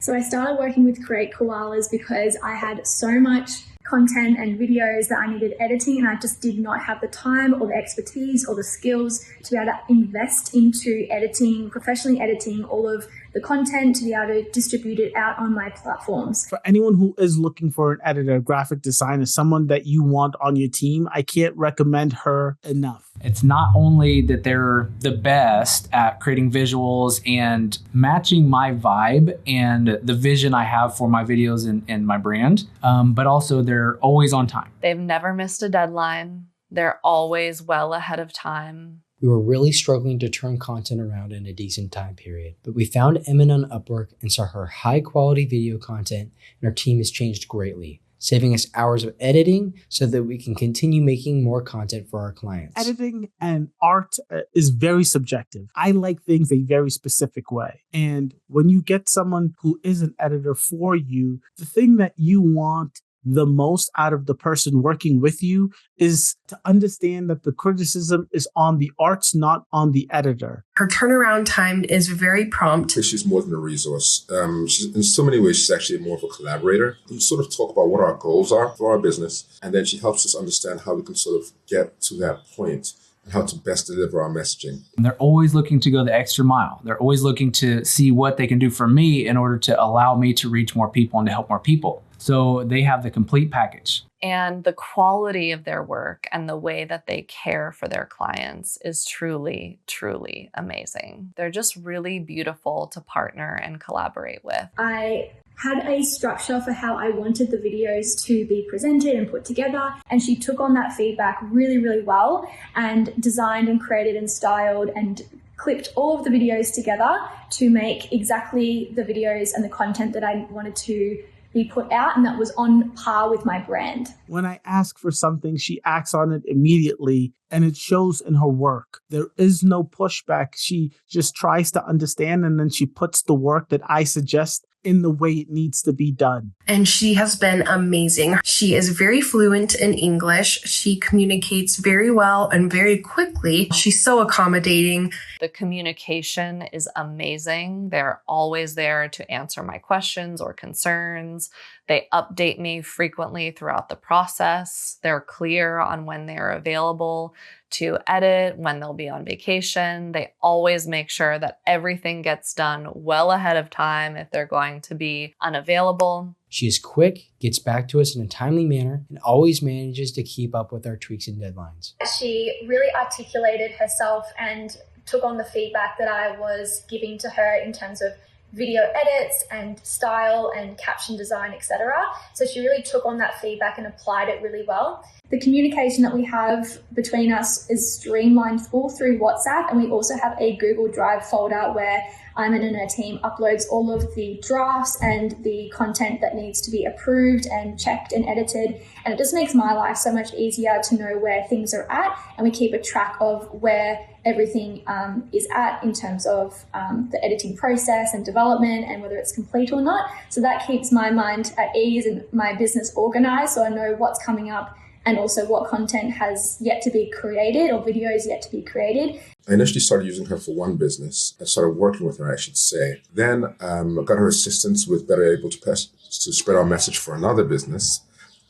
So I started working with Create Koalas because I had so much content and videos that I needed editing, and I just did not have the time or the expertise or the skills to be able to invest into editing, professionally editing all of the content to be able to distribute it out on my platforms. For anyone who is looking for an editor, graphic designer, someone that you want on your team, I can't recommend her enough. It's not only that they're the best at creating visuals and matching my vibe and the vision I have for my videos and my brand, but also they're always on time. They've never missed a deadline. They're always well ahead of time. We were really struggling to turn content around in a decent time period, but we found Aiman on Upwork and saw her high quality video content, and our team has changed greatly, saving us hours of editing so that we can continue making more content for our clients. Editing and art is very subjective. I like things a very specific way. And when you get someone who is an editor for you, the thing that you want the most out of the person working with you is to understand that the criticism is on the arts, not on the editor. Her turnaround time is very prompt. She's more than a resource. In so many ways, she's actually more of a collaborator. We sort of talk about what our goals are for our business, and then she helps us understand how we can sort of get to that point and how to best deliver our messaging. And they're always looking to go the extra mile. They're always looking to see what they can do for me in order to allow me to reach more people and to help more people. So they have the complete package. And the quality of their work and the way that they care for their clients is truly, truly amazing. They're just really beautiful to partner and collaborate with. I had a structure for how I wanted the videos to be presented and put together, and she took on that feedback really, really well and designed and created and styled and clipped all of the videos together to make exactly the videos and the content that I wanted to be put out, and that was on par with my brand. When I ask for something, she acts on it immediately, and it shows in her work. There is no pushback. She just tries to understand, and then she puts the work that I suggest in the way it needs to be done. And she has been amazing. She is very fluent in English. She communicates very well and very quickly. She's so accommodating. The communication is amazing. They're always there to answer my questions or concerns. They update me frequently throughout the process. They're clear on when they're available to edit, when they'll be on vacation. They always make sure that everything gets done well ahead of time if they're going to be unavailable. She is quick, gets back to us in a timely manner, and always manages to keep up with our tweaks and deadlines. She really articulated herself and took on the feedback that I was giving to her in terms of video edits and style and caption design, etc. So she really took on that feedback and applied it really well. The communication that we have between us is streamlined all through WhatsApp, and we also have a Google Drive folder where Aiman and her team uploads all of the drafts and the content that needs to be approved and checked and edited. And it just makes my life so much easier to know where things are at, and we keep a track of where everything is at in terms of the editing process and development and whether it's complete or not. So that keeps my mind at ease and my business organized, so I know what's coming up and also what content has yet to be created or videos yet to be created. I initially started using her for one business. I started working with her, I should say. Then I got her assistance with better able to spread our message for another business.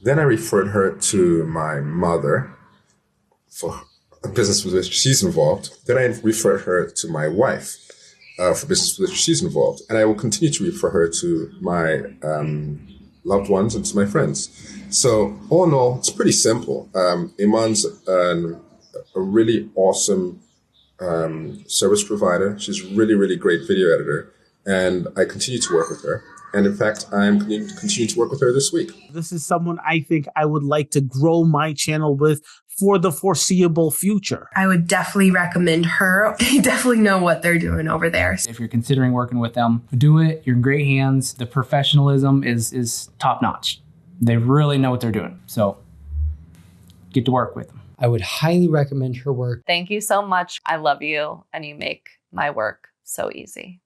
Then I referred her to my mother for a business with which she's involved. Then I referred her to my wife for business with which she's involved. And I will continue to refer her to my loved ones and to my friends. So all in all, it's pretty simple. Aiman's a really awesome service provider. She's a really, really great video editor. And I continue to work with her. And in fact, I'm going to continue to work with her this week. This is someone I think I would like to grow my channel with for the foreseeable future. I would definitely recommend her. They definitely know what they're doing over there. If you're considering working with them, do it. You're in great hands. The professionalism is top notch. They really know what they're doing. So get to work with them. I would highly recommend her work. Thank you so much. I love you, and you make my work so easy.